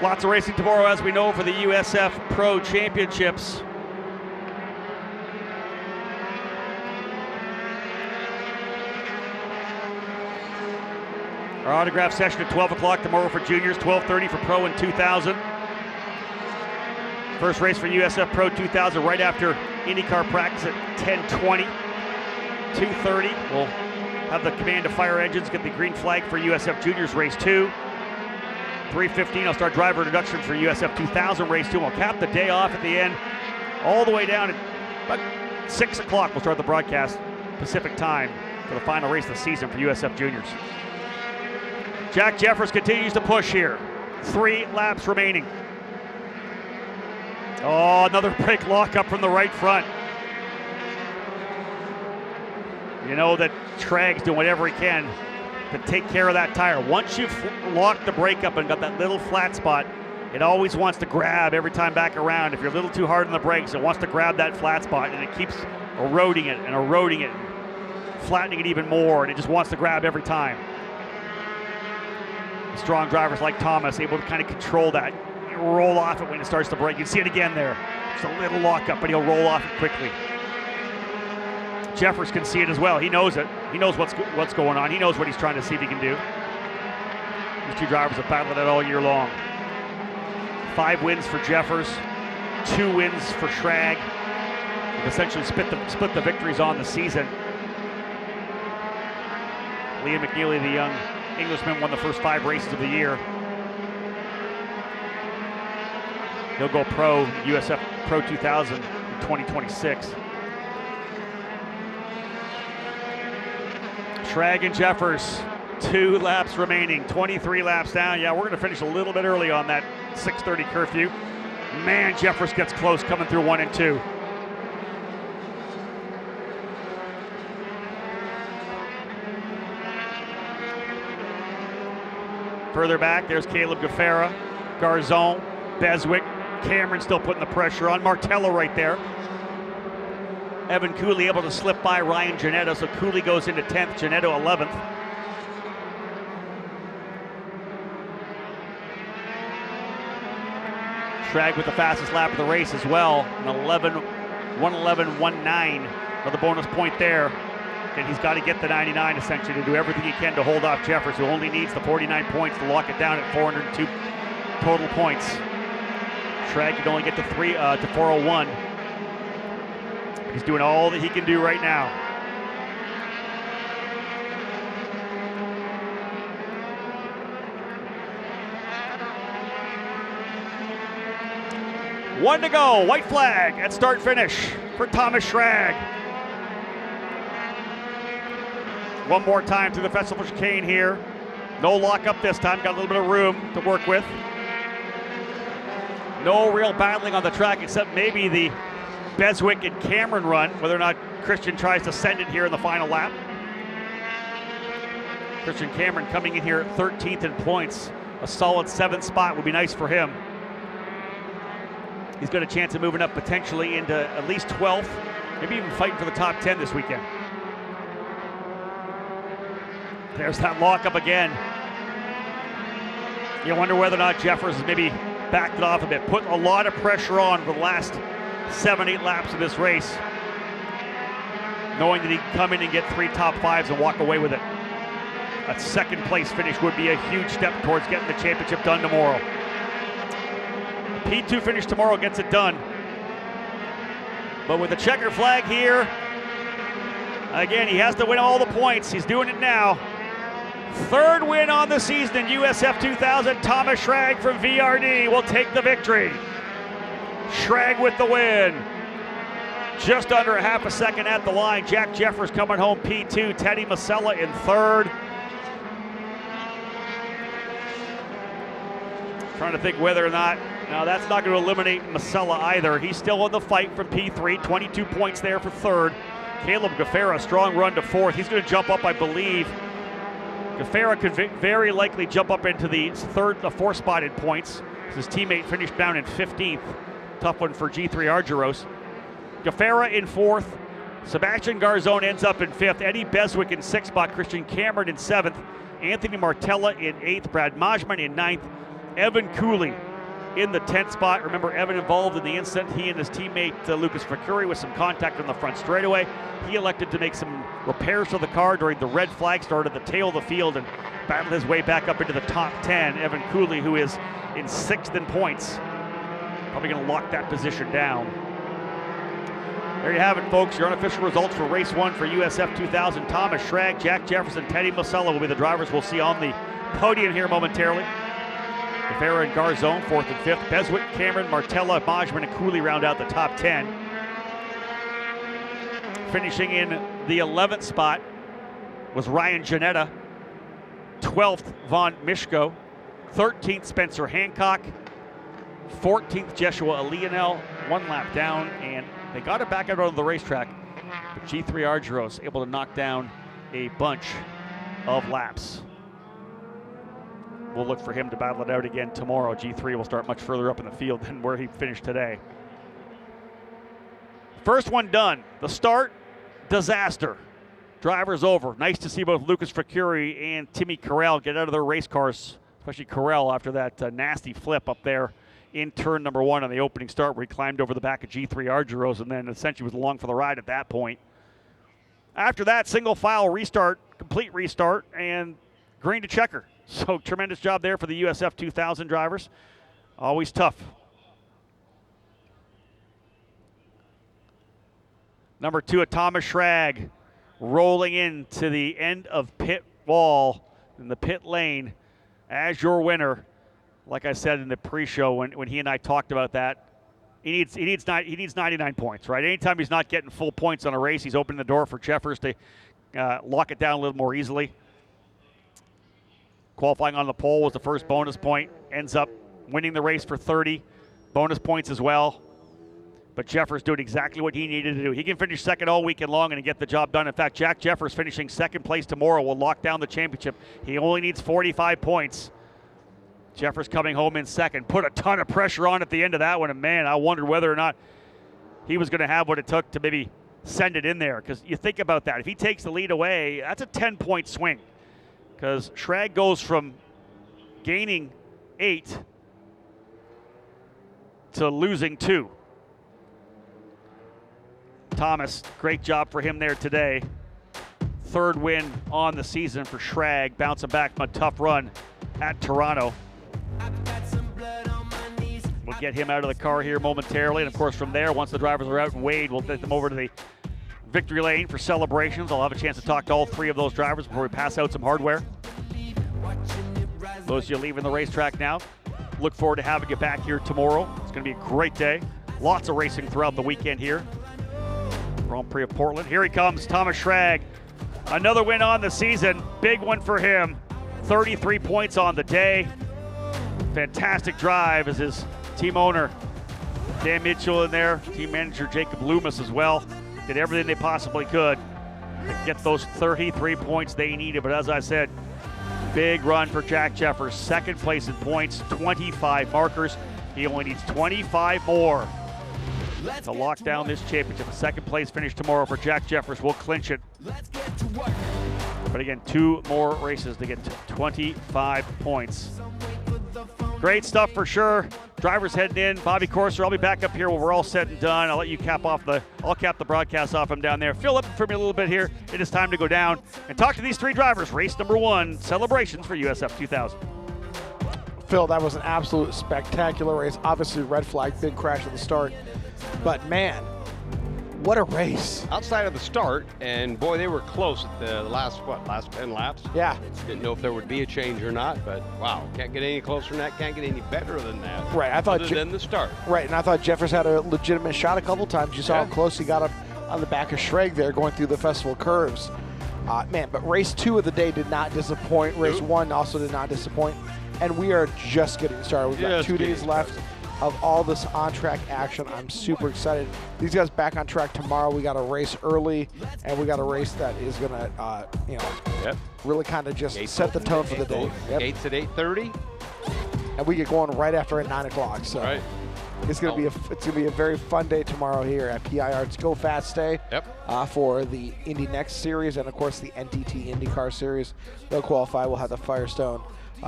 Lots of racing tomorrow, as we know, for the USF Pro Championships. Our autograph session at 12 o'clock tomorrow for juniors, 12:30 for Pro and 2000. First race for USF Pro 2000 right after IndyCar practice at 10:20. 2:30, we'll have the command to fire engines, get the green flag for USF Juniors Race 2. 3:15, I'll start driver introductions for USF 2000 Race 2. We'll cap the day off at the end, all the way down at about 6 o'clock. We'll start the broadcast Pacific time for the final race of the season for USF Juniors. Jack Jeffers continues to push here. 3 laps remaining. Oh, another brake lockup from the right front. You know that Schrag's doing whatever he can to take care of that tire. Once you've locked the brake up and got that little flat spot, it always wants to grab every time back around. If you're a little too hard on the brakes, it wants to grab that flat spot, and it keeps eroding it and eroding it, flattening it even more, and it just wants to grab every time. Strong drivers like Thomas able to kind of control that. He'll roll off it when it starts to break. You can see it again there. Just a little lockup, but he'll roll off it quickly. Jeffers can see it as well. He knows it. He knows what's going on. He knows what he's trying to see if he can do. These two drivers have battled it all year long. 5 wins for Jeffers, 2 wins for Schrag. They've essentially split the victories on the season. Liam McNeely, the young Englishman, won the first 5 races of the year. He'll go pro, USF Pro 2000 in 2026. Schrag and Jeffers, 2 laps remaining, 23 laps down. Yeah, we're going to finish a little bit early on that 6:30 curfew. Man, Jeffers gets close coming through 1 and 2. Further back, there's Caleb Gaffera, Garzon, Beswick, Cameron still putting the pressure on. Martello right there. Evan Cooley able to slip by Ryan Janetto, so Cooley goes into 10th, Janetto 11th. Schrag with the fastest lap of the race as well, an 1:11.19 for the bonus point there. And he's got to get the 99 essentially to do everything he can to hold off Jeffers, who only needs the 49 points to lock it down at 402 total points. Schrag can only get to 401. He's doing all that he can do right now. One to go, white flag at start finish for Thomas Schrag. One more time through the Festival chicane here. No lockup this time, got a little bit of room to work with. No real battling on the track except maybe the Beswick and Cameron run, whether or not Christian tries to send it here in the final lap. Christian Cameron coming in here at 13th in points. A solid 7th spot would be nice for him. He's got a chance of moving up potentially into at least 12th, maybe even fighting for the top 10 this weekend. There's that lockup again. You wonder whether or not Jeffers has maybe backed it off a bit, put a lot of pressure on for the last 7-8 laps of this race, knowing that he can come in and get 3 top 5s and walk away with it. A 2nd place finish would be a huge step towards getting the championship done tomorrow. P2 finish tomorrow gets it done. But with the checker flag here, again, he has to win all the points. He's doing it now. 3rd win on the season in USF 2000. Thomas Schrag from VRD will take the victory. Schrag with the win. Just under a half a second at the line. Jack Jeffers coming home P2. Teddy Masella in 3rd. Trying to think whether or not, no, that's not going to eliminate Masella either. He's still in the fight from P3. 22 points there for 3rd. Caleb Gaffera, strong run to 4th. He's going to jump up, I believe. Gaffera could very likely jump up into the 4th spot in points. His teammate finished down in 15th. Tough one for G3 Argyros. Gaffera in 4th. Sebastian Garzon ends up in 5th. Eddie Beswick in 6th spot. Christian Cameron in 7th. Anthony Martella in 8th. Brad Majman in 9th. Evan Cooley in the 10th spot. Remember, Evan involved in the incident. He and his teammate Lucas Facuri with some contact on the front straightaway. He elected to make some repairs to the car during the red flag start at the tail of the field and battled his way back up into the top 10. Evan Cooley, who is in 6th in points, probably going to lock that position down. There you have it, folks. Your unofficial results for race 1 for USF 2000. Thomas Schrag, Jack Jefferson, Teddy Masella will be the drivers we'll see on the podium here momentarily. Gaffera and Garzon, 4th and 5th. Beswick, Cameron, Martella, Majman, and Cooley round out the top 10. Finishing in the 11th spot was Ryan Janetta. 12th, Von Mishko. 13th, Spencer Hancock. 14th, Jeshua Leonel. 1 lap down, and they got it back out on the racetrack. But G3 Argyros able to knock down a bunch of laps. We'll look for him to battle it out again tomorrow. G3 will start much further up in the field than where he finished today. First one done. The start, disaster. Drivers over. Nice to see both Lucas Facuri and Timmy Carell get out of their race cars, especially Carell after that nasty flip up there in turn number 1 on the opening start where he climbed over the back of G3 Argyros and then essentially was along for the ride at that point. After that, single file restart, complete restart, and green to checker. So tremendous job there for the USF2000 drivers. Always tough. Number 2 at Thomas Schrag, rolling into the end of pit wall in the pit lane as your winner. Like I said in the pre-show when he and I talked about that, he needs 99 points, right? Anytime he's not getting full points on a race, he's opening the door for Jeffers to lock it down a little more easily. Qualifying on the pole was the first bonus point. Ends up winning the race for 30. Bonus points as well. But Jeffers doing exactly what he needed to do. He can finish second all weekend long and get the job done. In fact, Jack Jeffers finishing second place tomorrow will lock down the championship. He only needs 45 points. Jeffers coming home in second. Put a ton of pressure on at the end of that one. And man, I wondered whether or not he was going to have what it took to maybe send it in there. Because you think about that. If he takes the lead away, that's a 10-point swing. Because Schrag goes from gaining 8 to losing 2. Thomas, great job for him there today. 3rd win on the season for Schrag, bouncing back from a tough run at Toronto. We'll get him out of the car here momentarily, and of course from there, once the drivers are out and weighed, we'll take them over to the victory lane for celebrations. I'll have a chance to talk to all 3 of those drivers before we pass out some hardware. Those of you leaving the racetrack now, look forward to having you back here tomorrow. It's going to be a great day. Lots of racing throughout the weekend here. Grand Prix of Portland. Here he comes, Thomas Schrag. Another win on the season. Big one for him. 33 points on the day. Fantastic drive as his team owner, Dan Mitchell, in there. Team manager Jacob Loomis as well. Did everything they possibly could to get those 33 points they needed. But as I said, big run for Jack Jeffers. 2nd place in points, 25 markers. He only needs 25 more to lock down this championship. A 2nd place finish tomorrow for Jack Jeffers will clinch it. But again, 2 more races to get to 25 points. Great stuff for sure. Drivers heading in. Bobby Corser, I'll be back up here when we're all said and done. I'll let you I'll cap the broadcast off. I'm down there. Fill up for me a little bit here. It is time to go down and talk to these 3 drivers. Race number 1, celebrations for USF 2000. Phil, that was an absolute spectacular race. Obviously, red flag, big crash at the start. But man, what a race. Outside of the start, and boy, they were close at the last 10 laps? Yeah. Didn't know if there would be a change or not, but wow, can't get any closer than that, can't get any better than that. Right, I thought other than the start. Right, and I thought Jeffers had a legitimate shot a couple times. You saw how close he got up on the back of Schrag there going through the festival curves. Man, but race 2 of the day did not disappoint. Race 1 also did not disappoint. And we are just getting started. We've got 2 days left of all this on-track action. I'm super excited. These guys back on track tomorrow. We got a race early, and we got a race that is going to, really kind of just set the tone for the day. Gates at 8:30. And we get going right after at 9 o'clock. So it's going to be a very fun day tomorrow here at PIR. It's Go Fast Day for the Indy Next Series and, of course, the NTT IndyCar Series. They'll qualify. We'll have the Firestone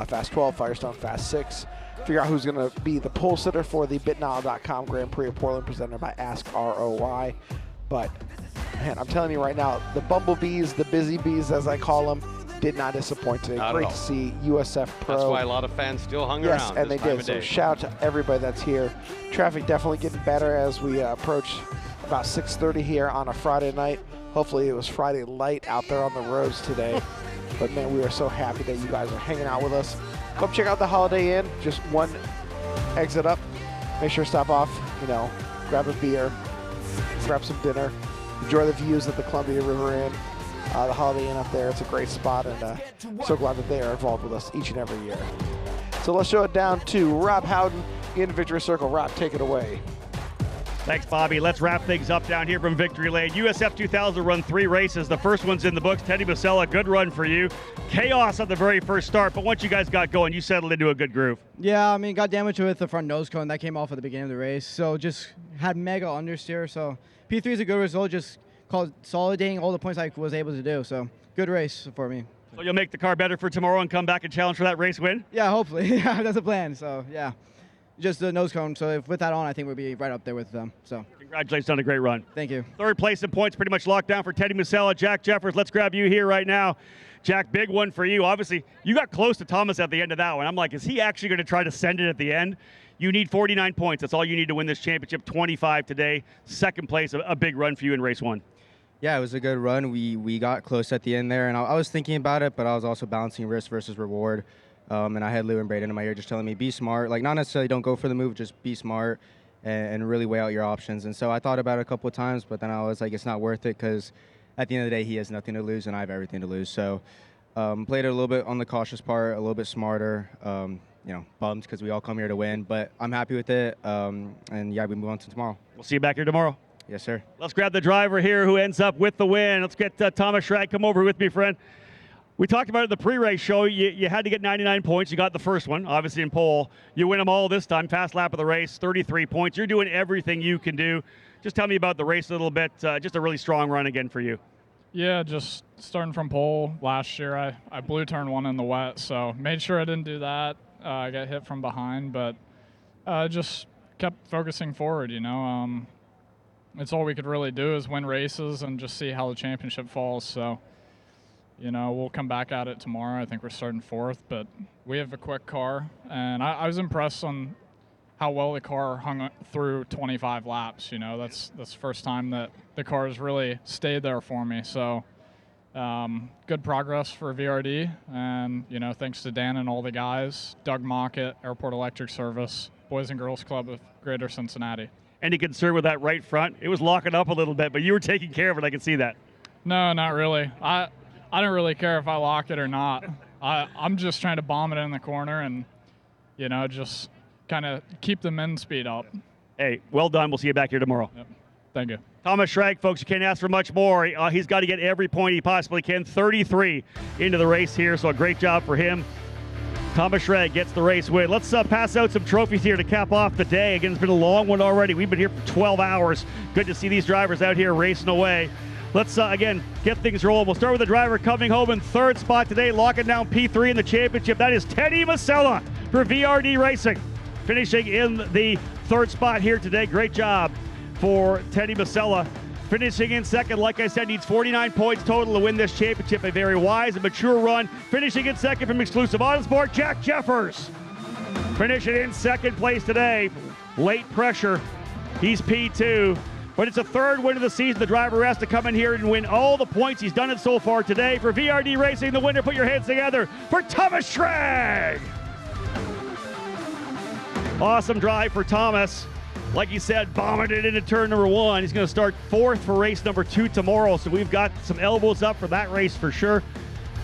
Fast 12, Firestone Fast 6. Figure out who's going to be the pole sitter for the BitNile.com Grand Prix of Portland presented by Ask ROI. But, man, I'm telling you right now, the bumblebees, the busy bees, as I call them, did not disappoint today. Great to see USF Pro. That's why a lot of fans still hung around. Yes, and they did. So shout out to everybody that's here. Traffic definitely getting better as we approach about 6:30 here on a Friday night. Hopefully it was Friday light out there on the roads today. But, man, we are so happy that you guys are hanging out with us. Come check out the Holiday Inn. Just one exit up. Make sure to stop off, grab a beer, grab some dinner, enjoy the views of the Columbia River Inn, the Holiday Inn up there. It's a great spot, and so glad that they are involved with us each and every year. So let's show it down to Rob Howden in Victory Circle. Rob, take it away. Thanks, Bobby. Let's wrap things up down here from Victory Lane. USF 2000 run 3 races. The first one's in the books. Teddy Basella, good run for you. Chaos at the very first start, but once you guys got going, you settled into a good groove. Yeah, I mean, got damaged with the front nose cone. That came off at the beginning of the race. So just had mega understeer. So P3 is a good result, just consolidating all the points I was able to do. So good race for me. So you'll make the car better for tomorrow and come back and challenge for that race win? Yeah, hopefully. Yeah, that's the plan. So, yeah. just the nose cone. So if with that on, I think we'll be right up there with them. So congratulations on a great run. Thank you. Third place in points pretty much locked down for Teddy Musella. Jack Jeffers, let's grab you here right now. Jack, big one for you. Obviously, you got close to Thomas at the end of that one. I'm like, is he actually going to try to send it at the end? You need 49 points. That's all you need to win this championship. 25 today. Second place, a big run for you in race one. Yeah, it was a good run. We got close at the end there, and I was thinking about it, but I was also balancing risk versus reward. And I had Lou and Braden in my ear just telling me, be smart. Like, not necessarily don't go for the move, just be smart and really weigh out your options. And so I thought about it a couple of times, but then I was like, it's not worth it because at the end of the day, he has nothing to lose and I have everything to lose. So played it a little bit on the cautious part, a little bit smarter. Bummed because we all come here to win, but I'm happy with it. And yeah, we move on to tomorrow. We'll see you back here tomorrow. Yes, sir. Let's grab the driver here who ends up with the win. Let's get Thomas Schrag. Come over with me, friend. We talked about it at the pre-race show. You had to get 99 points. You got the first one, obviously in pole. You win them all this time. Fast lap of the race, 33 points. You're doing everything you can do. Just tell me about the race a little bit. Just a really strong run again for you. Yeah, just starting from pole last year. I blew turn one in the wet, so made sure I didn't do that. I got hit from behind, but just kept focusing forward, It's all we could really do is win races and just see how the championship falls. So, we'll come back at it tomorrow. I think we're starting fourth, but we have a quick car. And I was impressed on how well the car hung through 25 laps. That's the first time that the car has really stayed there for me. So good progress for VRD. And, thanks to Dan and all the guys, Doug Mockett, Airport Electric Service, Boys and Girls Club of Greater Cincinnati. Any concern with that right front? It was locking up a little bit, but you were taking care of it. I can see that. No, not really. I don't really care if I lock it or not. I'm just trying to bomb it in the corner and, just kind of keep the men speed up. Hey, well done. We'll see you back here tomorrow. Yep. Thank you. Thomas Schrag, folks, you can't ask for much more. He's got to get every point he possibly can. 33 into the race here, so a great job for him. Thomas Schrag gets the race win. Let's pass out some trophies here to cap off the day. Again, it's been a long one already. We've been here for 12 hours. Good to see these drivers out here racing away. Let's, again, get things rolling. We'll start with the driver coming home in third spot today, locking down P3 in the championship. That is Teddy Musella for VRD Racing. Finishing in the third spot here today. Great job for Teddy Musella. Finishing in second, like I said, needs 49 points total to win this championship. A very wise and mature run. Finishing in second from Exclusive Autosport, Jack Jeffers. Finishing in second place today. Late pressure. He's P2. But it's a third win of the season. The driver has to come in here and win all the points. He's done it so far today. For VRD Racing, the winner, put your hands together for Thomas Schrag. Awesome drive for Thomas. Like you said, bombing it into turn number one. He's going to start fourth for race number 2 tomorrow. So we've got some elbows up for that race for sure.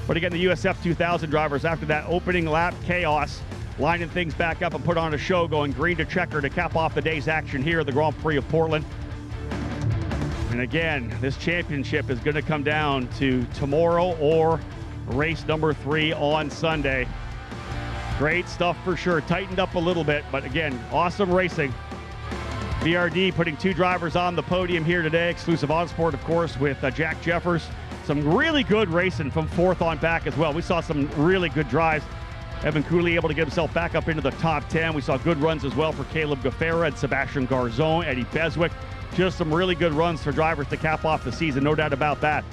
But again, the USF2000 drivers, after that opening lap chaos, lining things back up and put on a show, going green to checker to cap off the day's action here at the Grand Prix of Portland. And again, this championship is going to come down to tomorrow or race number 3 on Sunday. Great stuff for sure. Tightened up a little bit, but again, awesome racing. VRD putting 2 drivers on the podium here today. Exclusive Autosport, of course, with Jack Jeffers. Some really good racing from 4th on back as well. We saw some really good drives. Evan Cooley able to get himself back up into the top 10. We saw good runs as well for Caleb Gaffera and Sebastian Garzon, Eddie Beswick. Just some really good runs for drivers to cap off the season, no doubt about that.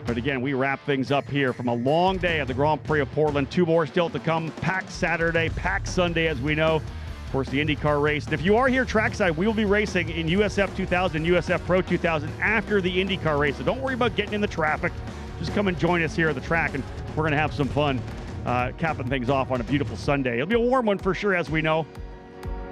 But again, we wrap things up here from a long day at the Grand Prix of Portland. 2 more still to come. Packed Saturday, packed Sunday, as we know. Of course, the IndyCar race. And if you are here trackside, we will be racing in USF2000, USF Pro 2000 after the IndyCar race. So don't worry about getting in the traffic. Just come and join us here at the track, and we're going to have some fun capping things off on a beautiful Sunday. It'll be a warm one for sure, as we know.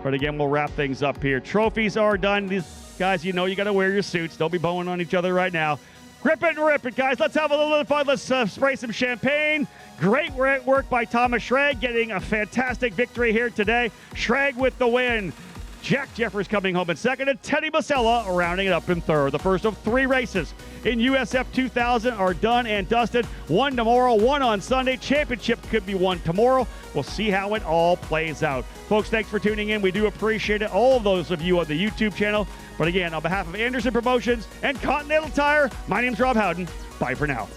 But again, we'll wrap things up here. Trophies are done. These guys, you got to wear your suits. Don't be bowing on each other right now. Grip it and rip it, guys. Let's have a little bit of fun. Let's spray some champagne. Great work by Thomas Schrag, getting a fantastic victory here today. Schrag with the win. Jack Jeffers coming home in second, and Teddy Musella rounding it up in third. The first of 3 races in USF 2000 are done and dusted. 1 tomorrow, 1 on Sunday. Championship could be won tomorrow. We'll see how it all plays out. Folks, thanks for tuning in. We do appreciate it. All of those of you on the YouTube channel. But again, on behalf of Anderson Promotions and Continental Tire, my name's Rob Howden. Bye for now.